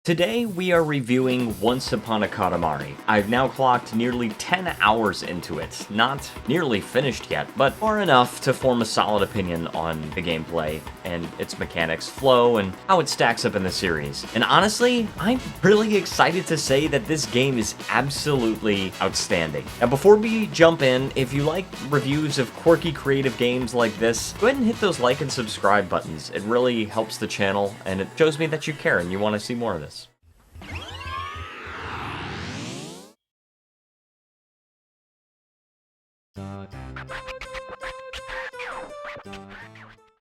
Today we are reviewing Once Upon a Katamari. I've now clocked nearly 10 hours into it. Not nearly finished yet, but far enough to form a solid opinion on the gameplay and its mechanics, flow, and how it stacks up in the series. And honestly, I'm really excited to say that this game is absolutely outstanding. Now before we jump in, if you like reviews of quirky creative games like this, go ahead and hit those like and subscribe buttons. It really helps the channel and it shows me that you care and you want to see more of this.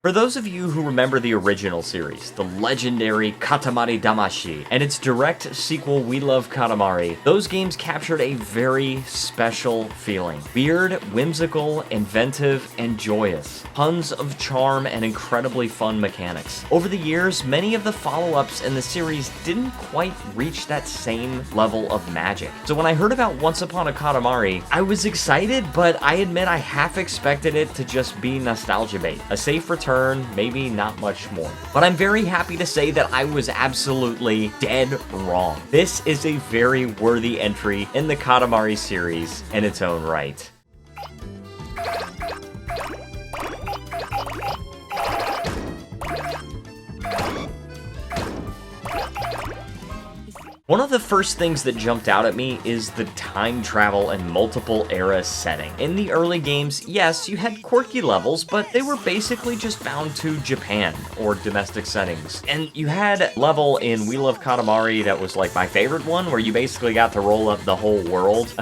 For those of you who remember the original series, the legendary Katamari Damacy, and its direct sequel We Love Katamari, those games captured a very special feeling. Weird, whimsical, inventive, and joyous. Tons of charm and incredibly fun mechanics. Over the years, many of the follow-ups in the series didn't quite reach that same level of magic. So when I heard about Once Upon a Katamari, I was excited, but I admit I half expected it to just be nostalgia bait. A safe return, maybe not much more. But I'm very happy to say that I was absolutely dead wrong. This is a very worthy entry in the Katamari series in its own right. One of the first things that jumped out at me is the time travel and multiple era setting. In the early games, yes, you had quirky levels, but they were basically just bound to Japan or domestic settings. And you had a level in We Love Katamari that was like my favorite one, where you basically got to roll up the whole world.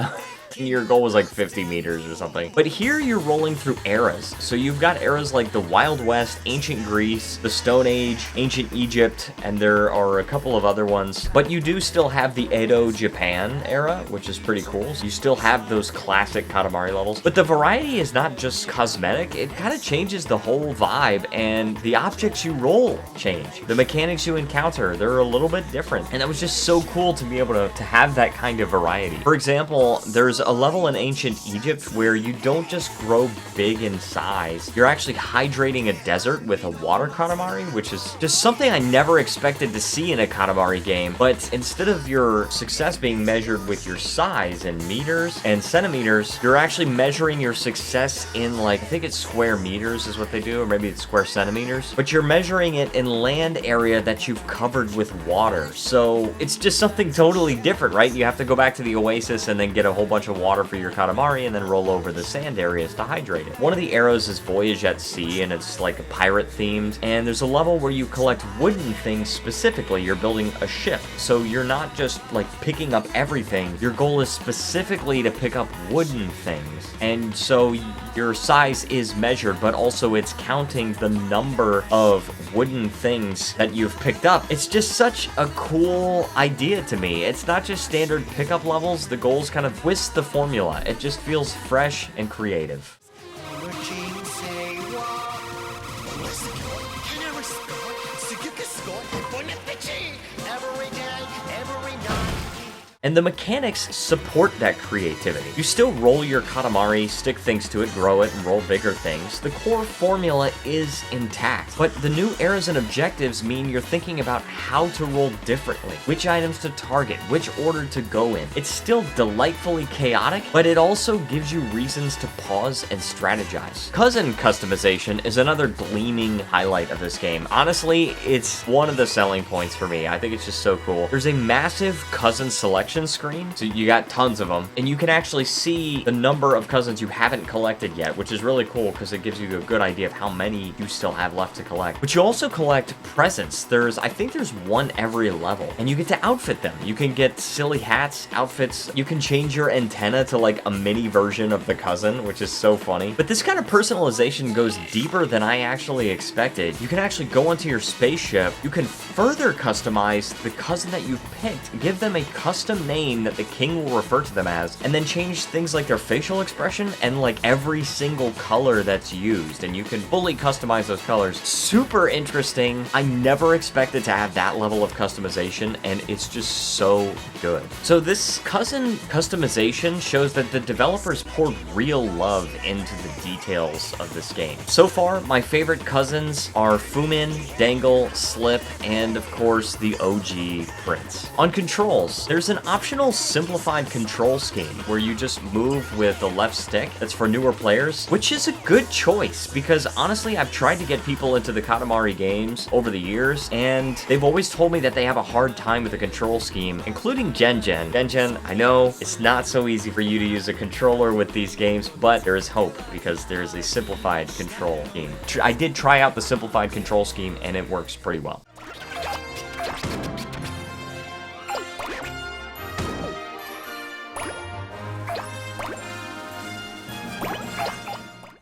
Your goal was like 50 meters or something. But here you're rolling through eras. So you've got eras like the Wild West, Ancient Greece, the Stone Age, Ancient Egypt, and there are a couple of other ones. But you do still have the Edo Japan era, which is pretty cool. So you still have those classic Katamari levels. But the variety is not just cosmetic, it kind of changes the whole vibe, and the objects you roll change. The mechanics you encounter, they're a little bit different. And that was just so cool to be able to have that kind of variety. For example, there's a level in Ancient Egypt where you don't just grow big in size, you're actually hydrating a desert with a water Katamari, which is just something I never expected to see in a Katamari game. But instead of your success being measured with your size in meters and centimeters, you're actually measuring your success in, like, I think it's square meters is what they do, or maybe it's square centimeters, but you're measuring it in land area that you've covered with water. So it's just something totally different, right? You have to go back to the oasis and then get a whole bunch of water for your Katamari and then roll over the sand areas to hydrate it. One of the arrows is Voyage at Sea, and it's like a pirate themed, and there's a level where you collect wooden things specifically. You're building a ship, so you're not just like picking up everything. Your goal is specifically to pick up wooden things, and so your size is measured, but also it's counting the number of wooden things that you've picked up. It's just such a cool idea to me. It's not just standard pickup levels. The goals kind of twist the formula. It just feels fresh and creative. And the mechanics support that creativity. You still roll your Katamari, stick things to it, grow it, and roll bigger things. The core formula is intact, but the new eras and objectives mean you're thinking about how to roll differently, which items to target, which order to go in. It's still delightfully chaotic, but it also gives you reasons to pause and strategize. Cousin customization is another gleaming highlight of this game. Honestly, it's one of the selling points for me. I think it's just so cool. There's a massive cousin selection screen, so you got tons of them, and you can actually see the number of cousins you haven't collected yet, which is really cool because it gives you a good idea of how many you still have left to collect. But you also collect presents. I think there's one every level, and you get to outfit them. You can get silly hats, outfits. You can change your antenna to like a mini version of the cousin, which is so funny. But this kind of personalization goes deeper than I actually expected. You can actually go onto your spaceship. You can further customize the cousin that you've picked, give them a custom name that the king will refer to them as, and then change things like their facial expression and like every single color that's used, and you can fully customize those colors. Super interesting. I never expected to have that level of customization, and it's just so good. So this cousin customization shows that the developers poured real love into the details of this game. So far, my favorite cousins are Fumin, Dangle, Slip, and of course the OG Prince. On controls, there's an optional simplified control scheme where you just move with the left stick. That's for newer players, which is a good choice because honestly, I've tried to get people into the Katamari games over the years, and they've always told me that they have a hard time with the control scheme, including Gen. Gen, I know it's not so easy for you to use a controller with these games, but there is hope because there is a simplified control scheme. I did try out the simplified control scheme, and it works pretty well.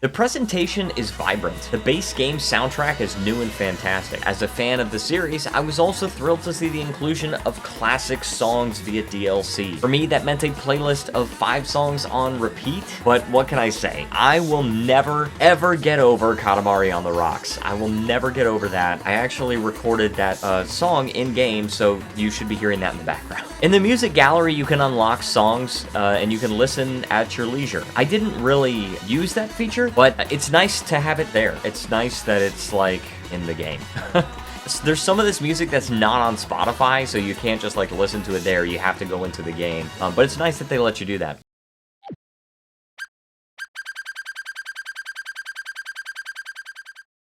The presentation is vibrant. The base game soundtrack is new and fantastic. As a fan of the series, I was also thrilled to see the inclusion of classic songs via DLC. For me, that meant a playlist of 5 songs on repeat, but what can I say? I will never, ever get over Katamari on the Rocks. I will never get over that. I actually recorded that song in-game, so you should be hearing that in the background. In the music gallery, you can unlock songs, and you can listen at your leisure. I didn't really use that feature, but it's nice to have it there. It's nice that it's like in the game. There's some of this music that's not on Spotify, so you can't just like listen to it there. You have to go into the game. But it's nice that they let you do that.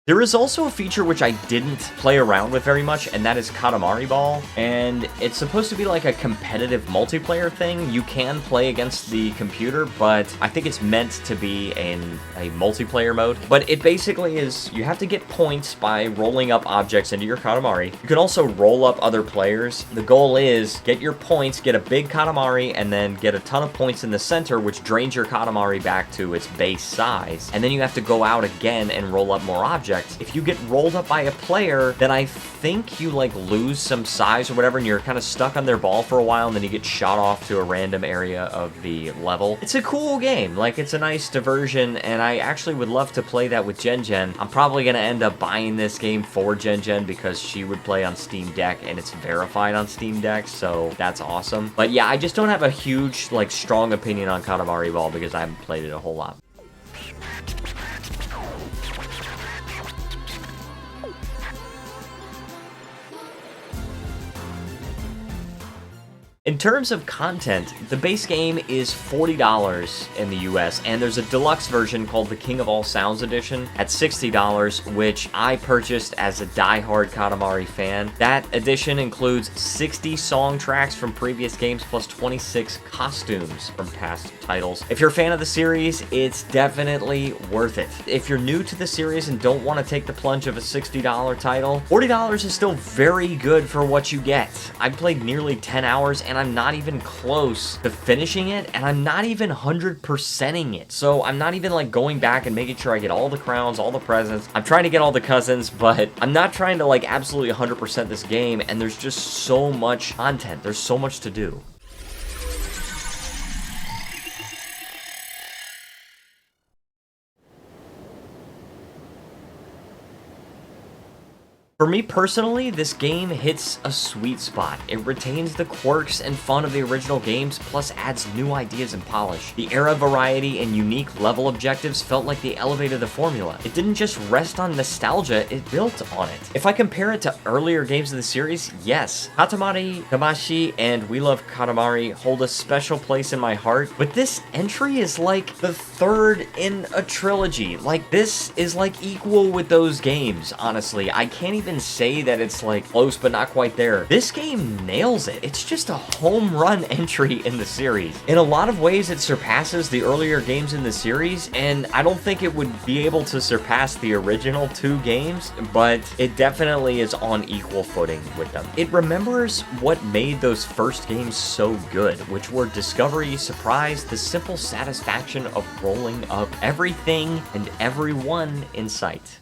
There is also a feature which I didn't play around with very much, and that is Katamari Ball. And it's supposed to be like a competitive multiplayer thing. You can play against the computer, but I think it's meant to be in a multiplayer mode. But it basically is, you have to get points by rolling up objects into your Katamari. You can also roll up other players. The goal is get your points, get a big Katamari, and then get a ton of points in the center, which drains your Katamari back to its base size. And then you have to go out again and roll up more objects. If you get rolled up by a player, then I think you like lose some size or whatever, and you're kind of stuck on their ball for a while, and then you get shot off to a random area of the level. It's a cool game. Like, it's a nice diversion, and I actually would love to play that with Gen. I'm probably going to end up buying this game for Gen because she would play on Steam Deck, and it's verified on Steam Deck, so that's awesome. But yeah, I just don't have a huge, like, strong opinion on Katamari Ball because I haven't played it a whole lot. In terms of content, the base game is $40 in the US, and there's a deluxe version called the King of All Sounds Edition at $60, which I purchased as a diehard Katamari fan. That edition includes 60 song tracks from previous games plus 26 costumes from past titles. If you're a fan of the series, it's definitely worth it. If you're new to the series and don't want to take the plunge of a $60 title, $40 is still very good for what you get. I played nearly 10 hours and I'm not even close to finishing it, and I'm not even 100%ing it. So I'm not even like going back and making sure I get all the crowns, all the presents. I'm trying to get all the cousins, but I'm not trying to like absolutely 100% this game, and there's just so much content. There's so much to do. For me personally, this game hits a sweet spot. It retains the quirks and fun of the original games, plus adds new ideas and polish. The era variety and unique level objectives felt like they elevated the formula. It didn't just rest on nostalgia, it built on it. If I compare it to earlier games of the series, yes, Katamari Damacy and We Love Katamari hold a special place in my heart, but this entry is like the third in a trilogy. Like, this is like equal with those games, honestly. I can't even say that it's like close but not quite there. This game nails it. It's just a home run entry in the series. In a lot of ways, it surpasses the earlier games in the series, and I don't think it would be able to surpass the original 2 games, but it definitely is on equal footing with them. It remembers what made those first games so good, which were discovery, surprise, the simple satisfaction of rolling up everything and everyone in sight.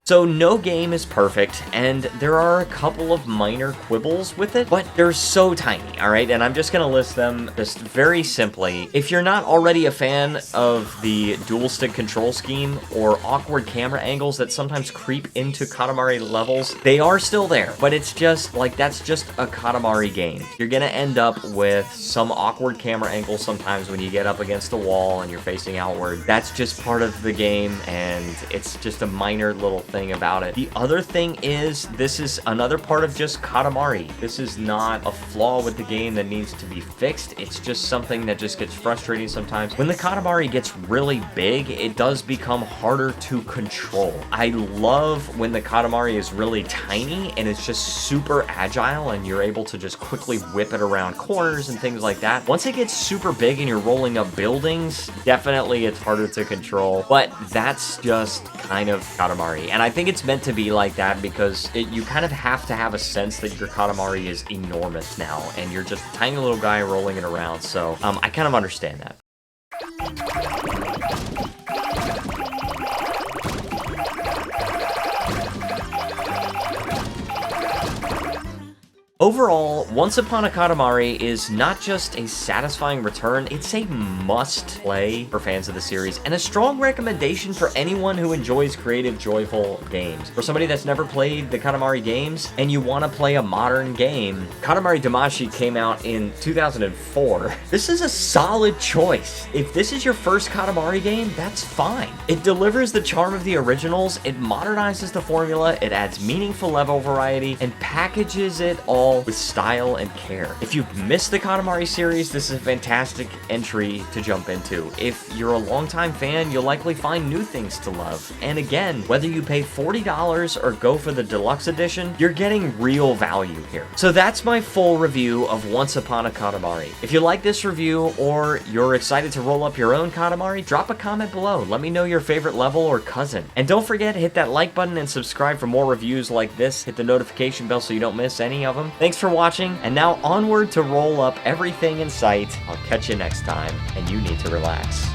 So no game is perfect, and there are a couple of minor quibbles with it, but they're so tiny, alright? And I'm just gonna list them just very simply. If you're not already a fan of the dual stick control scheme or awkward camera angles that sometimes creep into Katamari levels, they are still there, but it's just, like, that's just a Katamari game. You're gonna end up with some awkward camera angles sometimes when you get up against the wall and you're facing outward. That's just part of the game, and it's just a minor little thing about it. The other thing is, this is another part of just Katamari. This is not a flaw with the game that needs to be fixed. It's just something that just gets frustrating sometimes. When the Katamari gets really big, it does become harder to control. I love when the Katamari is really tiny and it's just super agile and you're able to just quickly whip it around corners and things like that. Once it gets super big and you're rolling up buildings, definitely it's harder to control, but that's just kind of Katamari. And I think it's meant to be like that because you kind of have to have a sense that your Katamari is enormous now and you're just a tiny little guy rolling it around. So I kind of understand that. Overall, Once Upon a Katamari is not just a satisfying return, it's a must-play for fans of the series, and a strong recommendation for anyone who enjoys creative, joyful games. For somebody that's never played the Katamari games, and you want to play a modern game, Katamari Damacy came out in 2004. This is a solid choice. If this is your first Katamari game, that's fine. It delivers the charm of the originals, it modernizes the formula, it adds meaningful level variety, and packages it all with style and care. If you've missed the Katamari series, this is a fantastic entry to jump into. If you're a longtime fan, you'll likely find new things to love. And again, whether you pay $40 or go for the deluxe edition, you're getting real value here. So that's my full review of Once Upon a Katamari. If you like this review or you're excited to roll up your own Katamari, drop a comment below. Let me know your favorite level or cousin. And don't forget, hit that like button and subscribe for more reviews like this. Hit the notification bell so you don't miss any of them. Thanks for watching, and now onward to roll up everything in sight. I'll catch you next time, and you need to relax.